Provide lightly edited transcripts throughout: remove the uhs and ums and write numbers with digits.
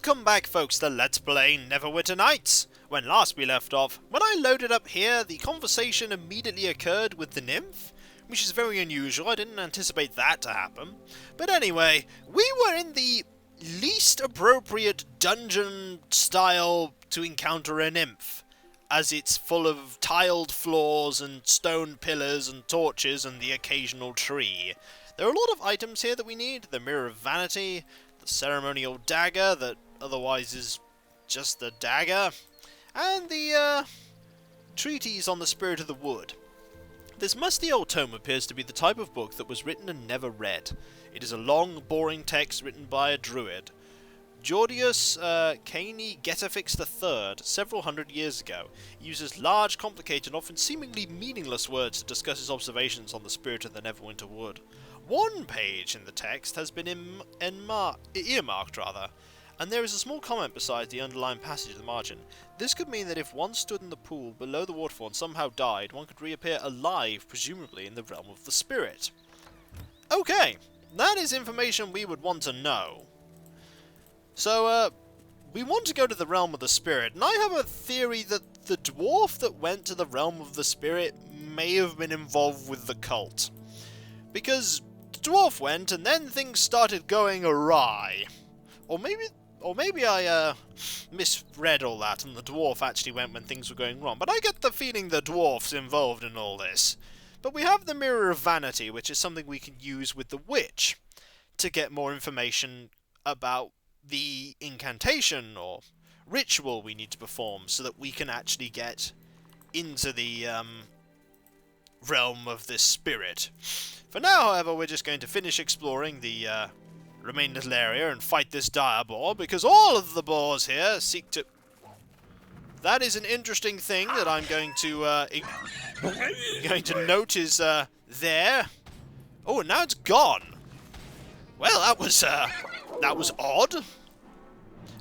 Welcome back, folks, to Let's Play Neverwinter Nights. When last we left off, when I loaded up here, the conversation immediately occurred with the nymph, which is very unusual. I didn't anticipate that to happen. But anyway, we were in the least appropriate dungeon style to encounter a nymph, as it's full of tiled floors and stone pillars and torches and the occasional tree. There are a lot of items here that we need. The Mirror of Vanity, the ceremonial dagger that otherwise is just a dagger, and the treatise on the spirit of the wood. This musty old tome appears to be the type of book that was written and never read. It is a long, boring text written by a druid, Jordius Caney Getafix III, several hundred years ago. He uses large, complicated, often seemingly meaningless words to discuss his observations on the spirit of the Neverwinter Wood. One page in the text has been earmarked, and there is a small comment beside the underlined passage at the margin. This could mean that if one stood in the pool below the waterfall and somehow died, one could reappear alive, presumably in the realm of the spirit. Okay, that is information we would want to know. So, we want to go to the realm of the spirit, and I have a theory that the dwarf that went to the realm of the spirit may have been involved with the cult. Because the dwarf went, and then things started going awry. Or maybe I misread all that, and the dwarf actually went when things were going wrong. But I get the feeling the dwarf's involved in all this. But we have the Mirror of Vanity, which is something we can use with the witch to get more information about the incantation or ritual we need to perform, so that we can actually get into the realm of this spirit. For now, however, we're just going to finish exploring the remaining little area and fight this dire boar, because all of the boars here seek to... That is an interesting thing that I'm going to note is there. Oh, and now it's gone. Well, that was odd.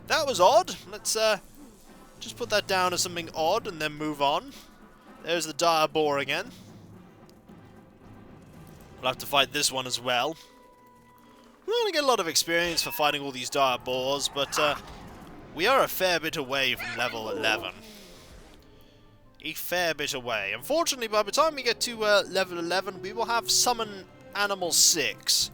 That was odd. Let's just put that down as something odd and then move on. There's the dire boar again. We'll have to fight this one as well. We're going to get a lot of experience for fighting all these dire boars, but we are a fair bit away from level 11. A fair bit away. Unfortunately, by the time we get to level 11, we will have Summon Animal 6,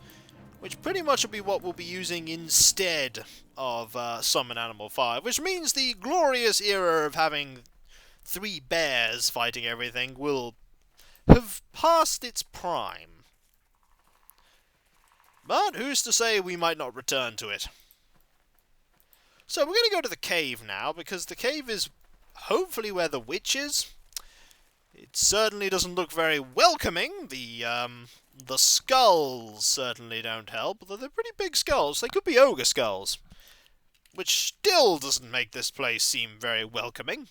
which pretty much will be what we'll be using instead of Summon Animal 5, which means the glorious era of having 3 bears fighting everything will have passed its prime. But who's to say we might not return to it? So we're going to go to the cave now, because the cave is hopefully where the witch is. It certainly doesn't look very welcoming. The skulls certainly don't help, although they're pretty big skulls. They could be ogre skulls, which still doesn't make this place seem very welcoming.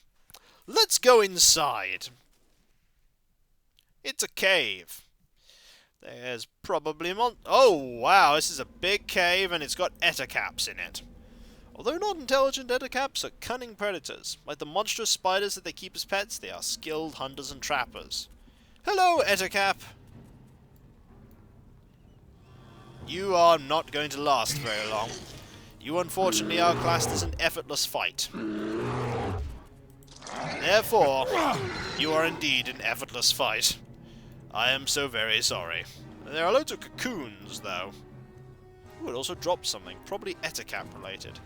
Let's go inside. It's a cave. There's probably oh, wow, this is a big cave, and it's got etacaps in it. Although not intelligent, etacaps are cunning predators. Like the monstrous spiders that they keep as pets, they are skilled hunters and trappers. Hello, etacap! You are not going to last very long. You unfortunately are classed as an effortless fight. Therefore, you are indeed an effortless fight. I am so very sorry. There are loads of cocoons, though. Ooh, it also dropped something. Probably etacap related.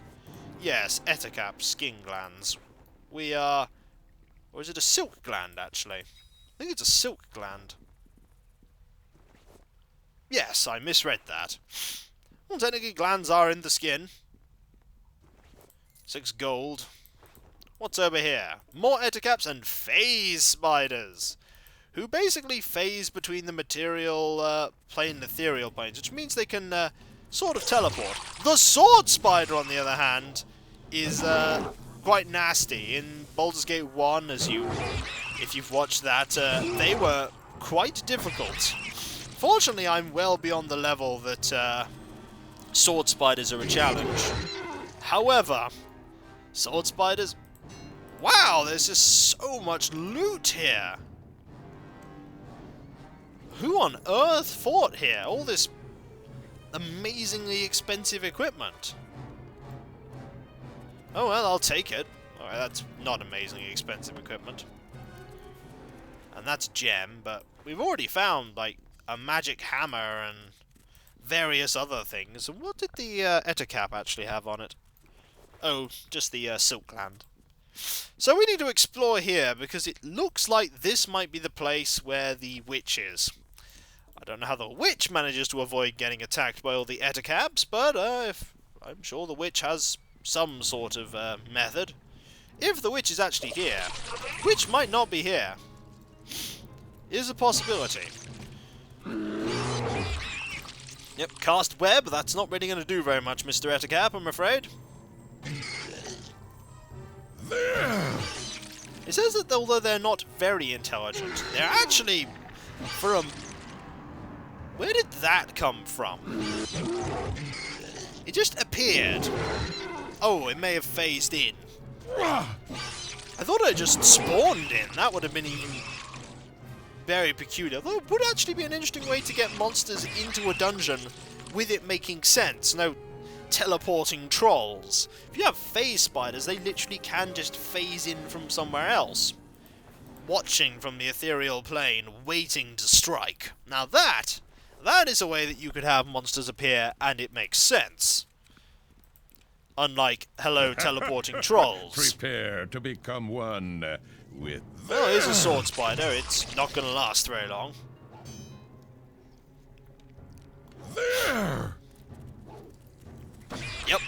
Yes, etacap, skin glands. We are... Or is it a silk gland, actually? I think it's a silk gland. Yes, I misread that. Well, technically glands are in the skin. 6 gold. What's over here? More etacaps and phase spiders, who basically phase between the material plane and ethereal planes, which means they can sort of teleport. The sword spider, on the other hand, is quite nasty. In Baldur's Gate 1, if you've watched that, they were quite difficult. Fortunately, I'm well beyond the level that sword spiders are a challenge. However, sword spiders... Wow, there's just so much loot here. Who on earth fought here? All this amazingly expensive equipment. Oh well, I'll take it. Alright, that's not amazingly expensive equipment. And that's gem, but we've already found, like, a magic hammer and various other things. And what did the Ettercap actually have on it? Oh, just the silk gland. So we need to explore here, because it looks like this might be the place where the witch is. I don't know how the witch manages to avoid getting attacked by all the Ettercaps, but if I'm sure the witch has some sort of method. If the witch is actually here, which might not be here, is a possibility. Yep, cast web, that's not really going to do very much, Mr. Ettercap, I'm afraid. It says that although they're not very intelligent, they're actually, where did that come from? It just appeared. Oh, it may have phased in. I thought it just spawned in. That would have been even very peculiar. Though it would actually be an interesting way to get monsters into a dungeon with it making sense. No teleporting trolls. If you have phase spiders, they literally can just phase in from somewhere else. Watching from the ethereal plane, waiting to strike. Now that is a way that you could have monsters appear and it makes sense. Unlike, hello, teleporting trolls. Prepare to become one with... Well, here's a sword spider. It's not going to last very long. There! Yep,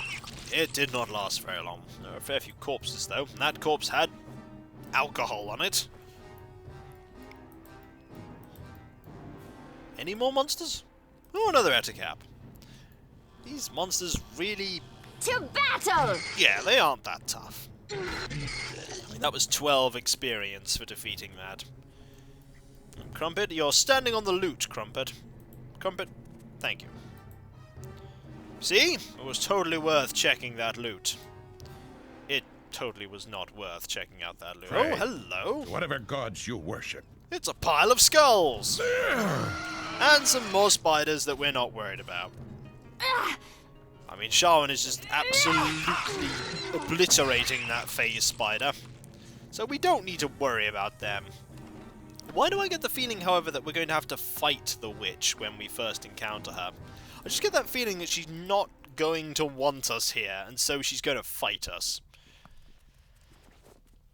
it did not last very long. There were a fair few corpses, though, and that corpse had alcohol on it. Any more monsters? Oh, another Ettercap. These monsters really... To battle! Yeah, they aren't that tough. I mean, that was 12 experience for defeating that. And Crumpet, you're standing on the loot, Crumpet. Crumpet, thank you. See? It was totally worth checking that loot. It totally was not worth checking out that loot. Pray. Oh, hello! Whatever gods you worship. It's a pile of skulls! There! And some more spiders that we're not worried about. I mean, Sharwin is just absolutely obliterating that phase spider. So we don't need to worry about them. Why do I get the feeling, however, that we're going to have to fight the witch when we first encounter her? I just get that feeling that she's not going to want us here, and so she's going to fight us.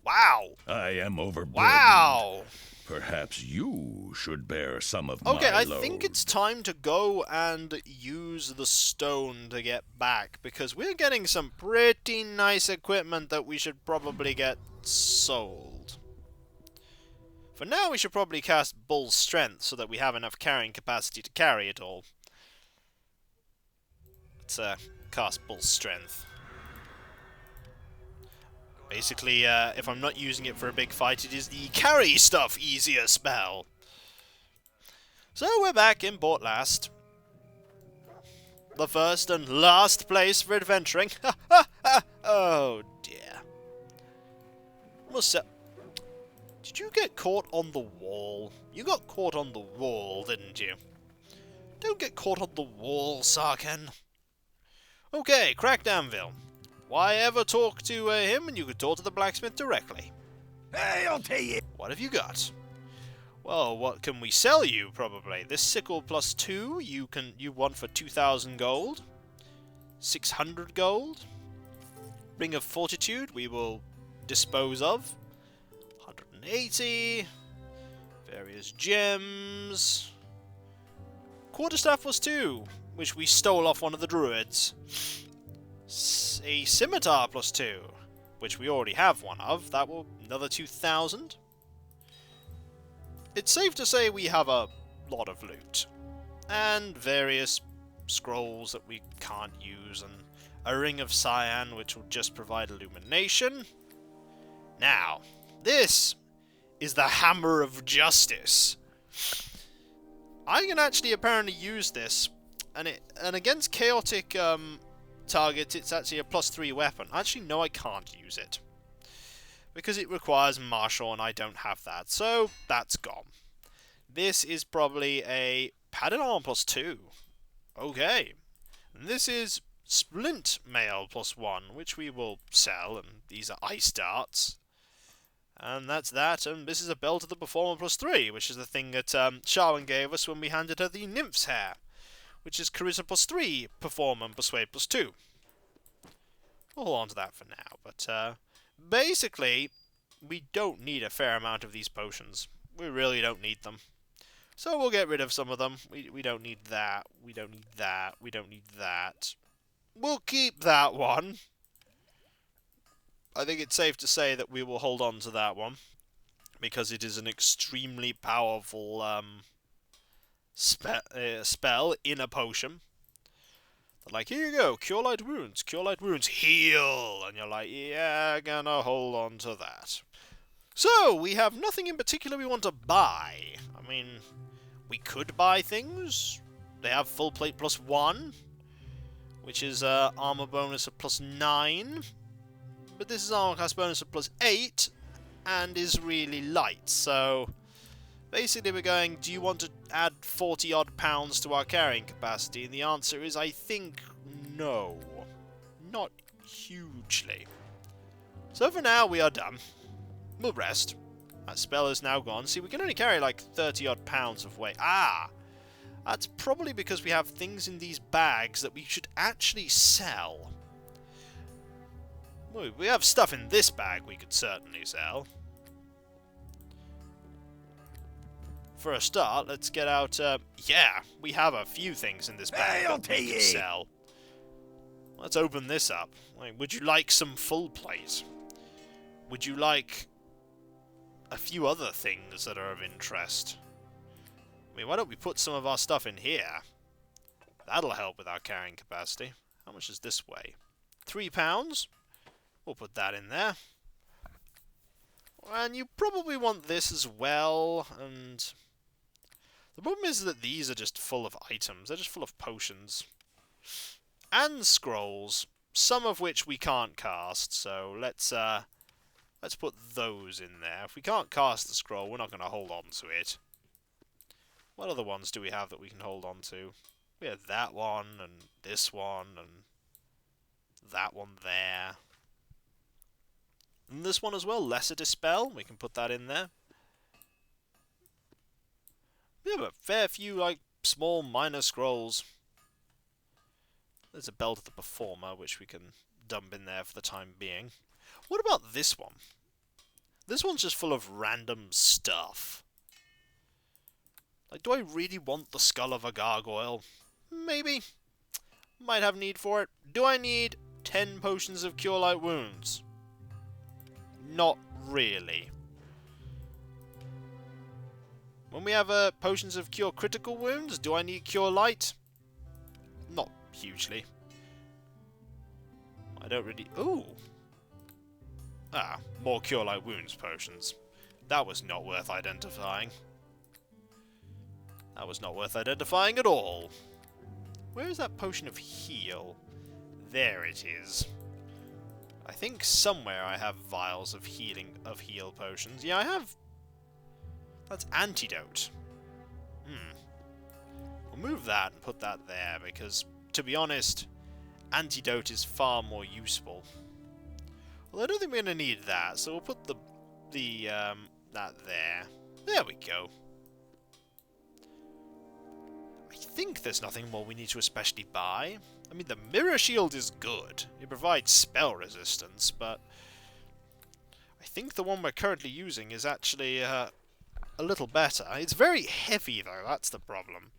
Wow! I am overburdened. Wow! Perhaps you should bear some of Okay, my I load. think it's time to go and use the stone to get back, because we're getting some pretty nice equipment that we should probably get sold. For now, we should probably cast Bull's Strength so that we have enough carrying capacity to carry it all. Let's cast Bull's Strength. Basically, if I'm not using it for a big fight, it is the carry stuff easier spell. So we're back in Port Last. The first and last place for adventuring. Oh dear. Did you get caught on the wall? You got caught on the wall, didn't you? Don't get caught on the wall, sar'ken. Okay, cracked anvil. Why ever talk to him when you could talk to the blacksmith directly? Hey, I'll tell you. What have you got? Well, what can we sell you, probably? This sickle plus 2, you want for 2,000 gold. 600 gold. Ring of Fortitude, we will dispose of. 180. Various gems. Quarterstaff plus 2, which we stole off one of the druids. A scimitar plus 2, which we already have one of. That will another 2,000. It's safe to say we have a lot of loot. And various scrolls that we can't use, and a ring of cyan, which will just provide illumination. Now, this is the Hammer of Justice. I can actually apparently use this, and against chaotic targets, it's actually a plus 3 weapon. Actually, no, I can't use it, because it requires martial, and I don't have that, so that's gone. This is probably a padded arm plus 2. Okay. And this is splint mail +1, which we will sell, and these are ice darts. And that's that, and this is a belt of the performer +3, which is the thing that Sharwin gave us when we handed her the nymph's hair, which is charisma +3, performer, and persuade +2. We'll hold on to that for now, but basically, we don't need a fair amount of these potions. We really don't need them. So we'll get rid of some of them. We don't need that, we don't need that, we don't need that. We'll keep that one. I think it's safe to say that we will hold on to that one, because it is an extremely powerful spell in a potion. They're like, here you go, cure light wounds, heal! And you're like, yeah, gonna hold on to that. So, we have nothing in particular we want to buy. I mean, we could buy things. They have full plate +1, which is armor bonus of +9. But this is armor class bonus of +8, and is really light, so basically we're going, do you want to add 40 odd pounds to our carrying capacity? And the answer is, I think, no. Not hugely. So for now, we are done. We'll rest. That spell is now gone. See, we can only carry like 30 odd pounds of weight. Ah! That's probably because we have things in these bags that we should actually sell. We have stuff in this bag we could certainly sell. For a start, let's get out... yeah, we have a few things in this bag that we can sell. Let's open this up. Like, would you like some full plate? Would you like a few other things that are of interest? I mean, why don't we put some of our stuff in here? That'll help with our carrying capacity. How much is this weigh? £3? We'll put that in there. And you probably want this as well, and the problem is that these are just full of items. They're just full of potions. And scrolls, some of which we can't cast, so let's put those in there. If we can't cast the scroll, we're not going to hold on to it. What other ones do we have that we can hold on to? We have that one, and this one, and that one there. And this one as well, Lesser Dispel, we can put that in there. We have a fair few, like, small minor scrolls. There's a Belt of the Performer, which we can dump in there for the time being. What about this one? This one's just full of random stuff. Like, do I really want the skull of a gargoyle? Maybe. Might have need for it. Do I need 10 potions of Cure Light Wounds? Not really. When we have potions of Cure Critical Wounds, do I need Cure Light? Not hugely. I don't really... Ooh! Ah, more Cure Light Wounds potions. That was not worth identifying. That was not worth identifying at all. Where is that potion of heal? There it is. I think somewhere I have vials of heal potions. Yeah, I have... That's antidote. We'll move that and put that there, because, to be honest, antidote is far more useful. Well, I don't think we're going to need that, so we'll put that there. There we go. I think there's nothing more we need to especially buy. I mean, the Mirror Shield is good. It provides spell resistance, but I think the one we're currently using is actually a little better. It's very heavy, though. That's the problem.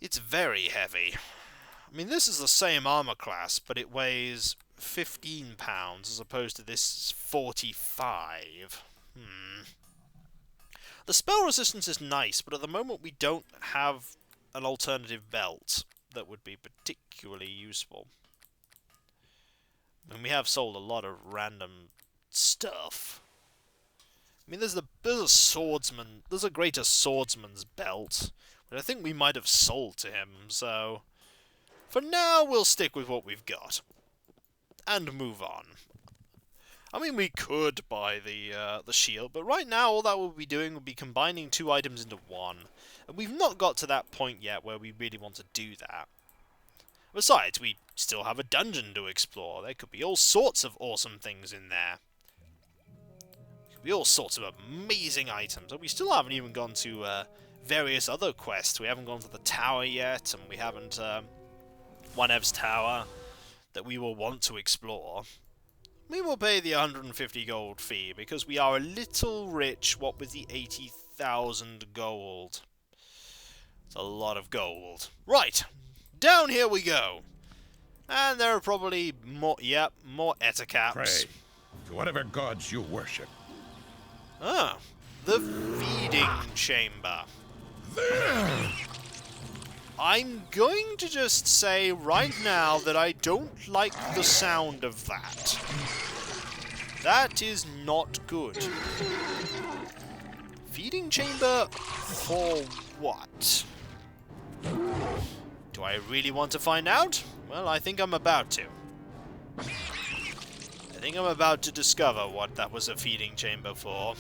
It's very heavy. I mean, this is the same armor class, but it weighs 15 pounds as opposed to this 45. The spell resistance is nice, but at the moment we don't have an alternative belt that would be particularly useful. And we have sold a lot of random stuff. I mean, there's a swordsman, there's a greater swordsman's belt, which I think we might have sold to him, so for now we'll stick with what we've got. And move on. I mean, we could buy the shield, but right now all that we'll be doing will be combining 2 items into one. And we've not got to that point yet where we really want to do that. Besides, we still have a dungeon to explore. There could be all sorts of awesome things in there. There could be all sorts of amazing items. And we still haven't even gone to various other quests. We haven't gone to the tower yet, and we haven't Onev's tower that we will want to explore. We will pay the 150 gold fee because we are a little rich, what with the 80,000 gold. It's a lot of gold. Right, down here we go. And there are probably more, yep, more etacaps. Pray to whatever gods you worship. Ah, the feeding chamber. I'm going to just say right now that I don't like the sound of that. That is not good. Feeding chamber for what? Do I really want to find out? Well, I think I'm about to. I think I'm about to discover what that was a feeding chamber for.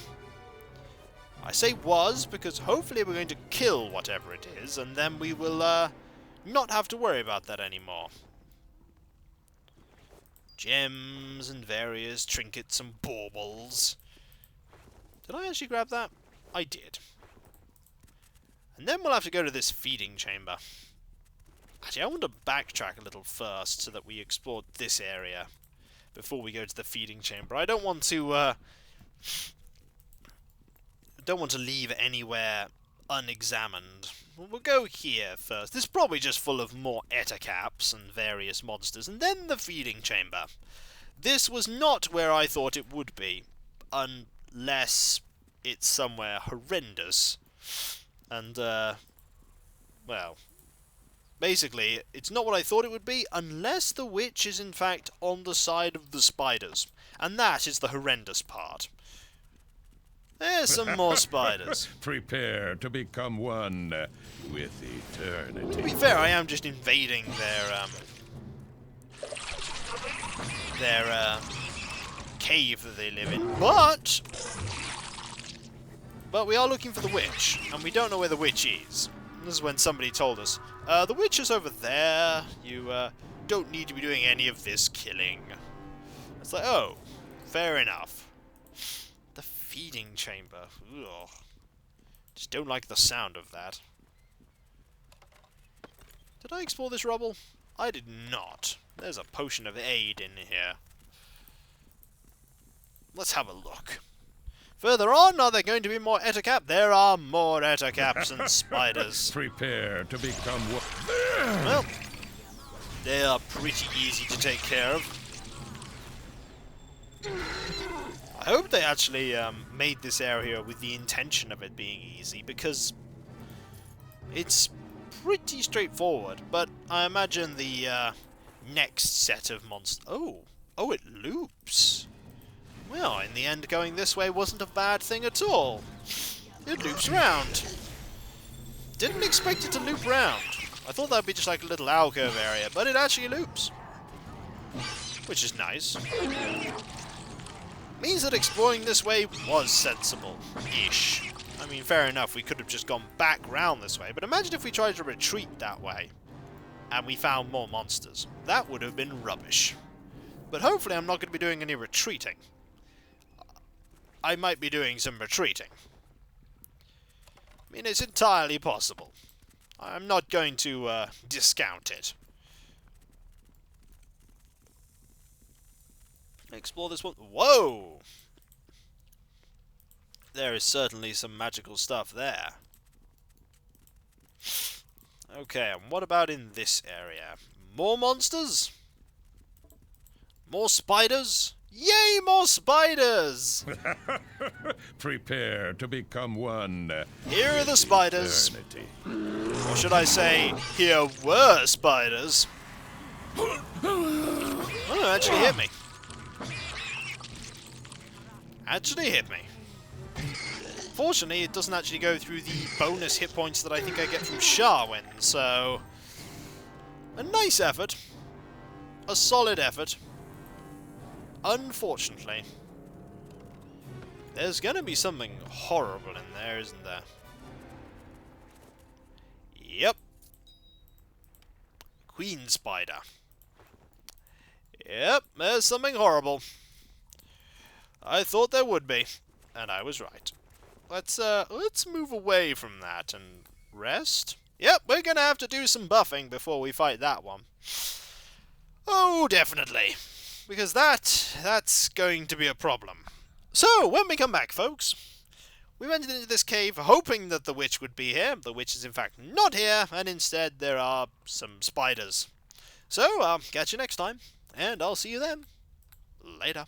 I say was because hopefully we're going to kill whatever it is, and then we will not have to worry about that anymore. Gems and various trinkets and baubles. Did I actually grab that? I did. And then we'll have to go to this feeding chamber. Actually, I want to backtrack a little first so that we explored this area before we go to the feeding chamber. I don't want to leave anywhere unexamined. We'll go here first. This is probably just full of more etacaps and various monsters, and then the feeding chamber. This was not where I thought it would be, unless it's somewhere horrendous. And, well, basically, it's not what I thought it would be, unless the witch is in fact on the side of the spiders. And that is the horrendous part. There's some more spiders. Prepare to become one with eternity. To be fair, I am just invading their cave that they live in. But we are looking for the witch, and we don't know where the witch is. This is when somebody told us, the witch is over there. You don't need to be doing any of this killing. It's like, oh, fair enough. The feeding chamber. Ugh. Just don't like the sound of that. Did I explore this rubble? I did not. There's a potion of aid in here. Let's have a look. Further on, are there going to be more etacap? There are more etacaps and spiders. Prepare to become one. Well, they are pretty easy to take care of. I hope they actually made this area with the intention of it being easy, because it's pretty straightforward, but I imagine the next set of monsters... Oh, it loops. Well, in the end, going this way wasn't a bad thing at all. It loops round. Didn't expect it to loop round. I thought that'd be just like a little alcove area, but it actually loops. Which is nice. Means that exploring this way was sensible-ish. I mean, fair enough, we could have just gone back round this way, but imagine if we tried to retreat that way, and we found more monsters. That would have been rubbish. But hopefully I'm not going to be doing any retreating. I might be doing some retreating. I mean, it's entirely possible. I'm not going to discount it. Explore this one. Whoa! There is certainly some magical stuff there. Okay, and what about in this area? More monsters? More spiders? Yay, more spiders! Prepare to become one. Here are the spiders. Eternity. Or should I say, here were spiders. Oh, it actually hit me. Actually hit me. Fortunately, it doesn't actually go through the bonus hit points that I think I get from Sharwin, so... a nice effort. A solid effort. Unfortunately. There's gonna be something horrible in there, isn't there? Yep. queen spider. Yep, there's something horrible. I thought there would be, and I was right. Let's move away from that and rest. Yep, we're gonna have to do some buffing before we fight that one. Oh, definitely. Because that's going to be a problem. So, when we come back, folks, we went into this cave hoping that the witch would be here. The witch is in fact not here, and instead there are some spiders. So, catch you next time, and I'll see you then. Later.